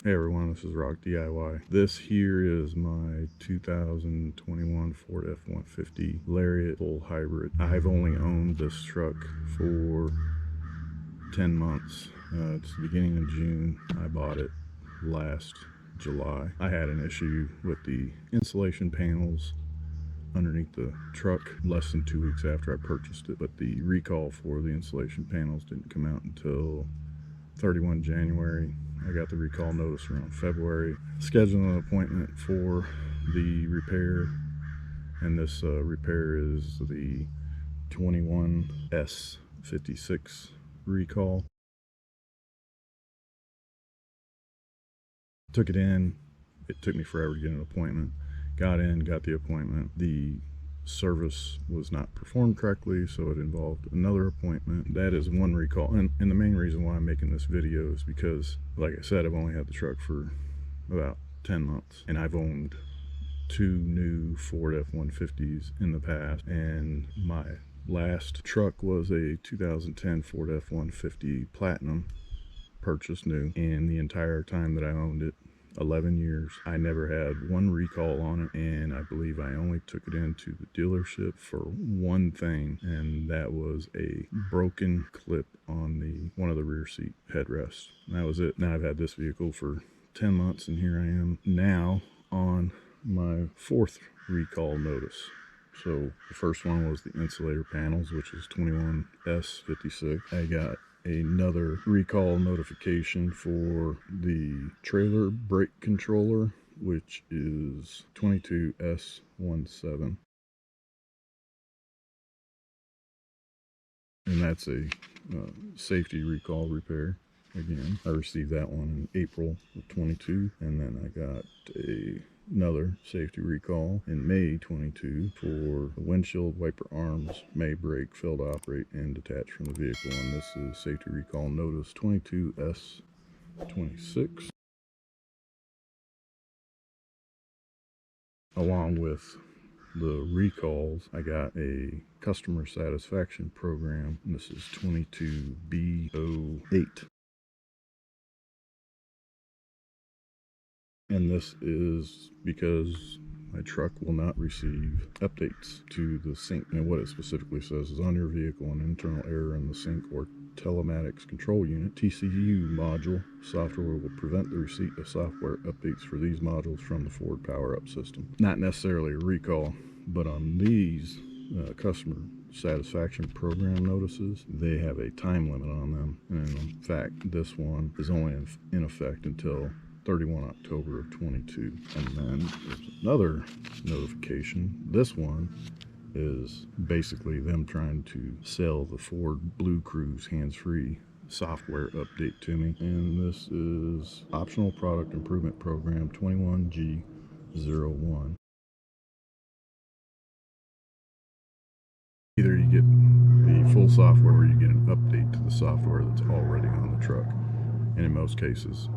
Hey everyone, this is Rock DIY. This here is my 2021 Ford F150 Lariat full hybrid. I've only owned this truck for 10 months. It's the beginning of June. I bought it last July. I had an issue with the insulation panels underneath the truck less than 2 weeks after I purchased it, but the recall for the insulation panels didn't come out until 31 January. I got the recall notice around February. Scheduled an appointment for the repair, and this repair is the 21S56 recall. Took it in. It took me forever to get an appointment. Got in, got the appointment. The service was not performed correctly, so it involved another appointment. That is one recall, and the main reason why I'm making this video is because, like I said, I've only had the truck for about 10 months, and I've owned 2 new Ford F150s in the past, and my last truck was a 2010 Ford F150 Platinum, purchased new, and the entire time that I owned it, 11 years, I never had one recall on it, and I believe I only took it into the dealership for one thing, and that was a broken clip on one of the rear seat headrests. And that was it. Now I've had this vehicle for 10 months, and here I am now on my 4th recall notice. So the first one was the insulator panels, which is 21S56. I got another recall notification for the trailer brake controller, which is 22S17. And that's a safety recall repair. Again, I received that one in April of 22, and then I got another safety recall in May 22 for the windshield wiper arms may break, fail to operate, and detach from the vehicle. And this is safety recall notice 22S26. Along with the recalls, I got a customer satisfaction program, and this is 22B08. And this is because my truck will not receive updates to the sync. And what it specifically says is, on your vehicle, an internal error in the sync or telematics control unit TCU module software will prevent the receipt of software updates for these modules from the Ford Power Up system. Not necessarily a recall, but on these customer satisfaction program notices, they have a time limit on them. And in fact, this one is only in effect until 31 October of 22. And then there's another notification. This one is basically them trying to sell the Ford Blue Cruise hands-free software update to me. And this is optional product improvement program 21G01. Either you get the full software or you get an update to the software that's already on the truck. And in most cases,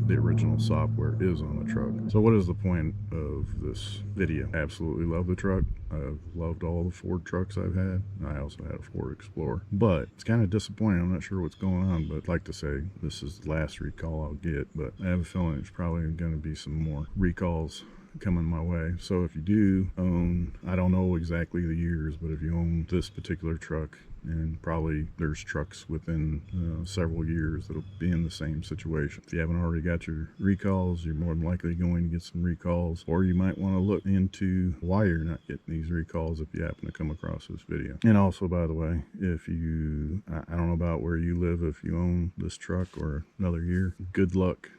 the original software is on the truck. So what is the point of this video? I absolutely love the truck. I've loved all the Ford trucks I've had. I also had a Ford Explorer. But it's kind of disappointing. I'm not sure what's going on, but I'd like to say this is the last recall I'll get. But I have a feeling there's probably going to be some more recalls coming my way. So if you do own, I don't know exactly the years, but if you own this particular truck, and probably there's trucks within several years that'll be in the same situation. If you haven't already got your recalls, you're more than likely going to get some recalls, or you might want to look into why you're not getting these recalls if you happen to come across this video. And also, by the way, if you, I don't know about where you live, if you own this truck or another year, good luck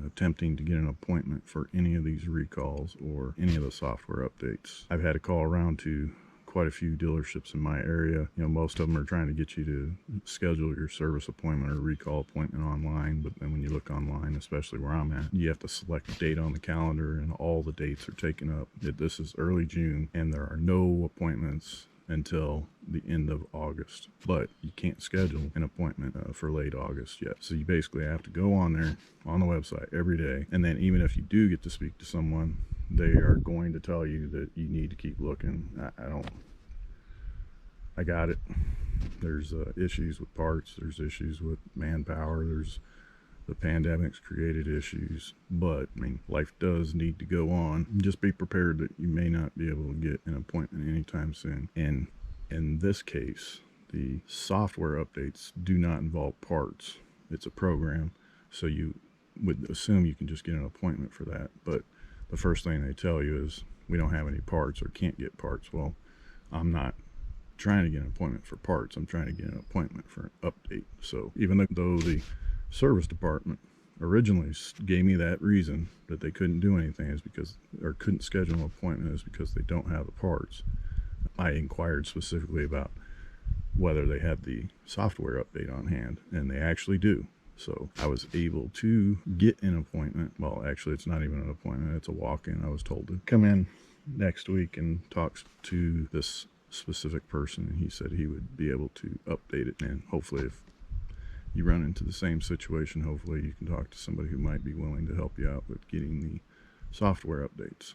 attempting to get an appointment for any of these recalls or any of the software updates. I've had to call around to quite a few dealerships in my area. You know, most of them are trying to get you to schedule your service appointment or recall appointment online, but then when you look online, especially where I'm at, you have to select a date on the calendar, and all the dates are taken up. This is early June, and there are no appointments until the end of August, but you can't schedule an appointment for late August yet. So you basically have to go on there on the website every day, and then even if you do get to speak to someone, they are going to tell you that you need to keep looking. I got it. There's issues with parts, there's issues with manpower, there's The pandemic's created issues, but I mean, life does need to go on. Just be prepared that you may not be able to get an appointment anytime soon. And in this case, the software updates do not involve parts. It's a program, so you would assume you can just get an appointment for that. But the first thing they tell you is, we don't have any parts or can't get parts. Well, I'm not trying to get an appointment for parts. I'm trying to get an appointment for an update. So even though the service department originally gave me that reason that they couldn't do anything is because, or couldn't schedule an appointment is because they don't have the parts, I inquired specifically about whether they had the software update on hand, and they actually do. So I was able to get an appointment. Well, actually, it's not even an appointment. It's a walk-in. I was told to come in next week and talk to this specific person, and he said he would be able to update it. And hopefully, if you run into the same situation, hopefully you can talk to somebody who might be willing to help you out with getting the software updates.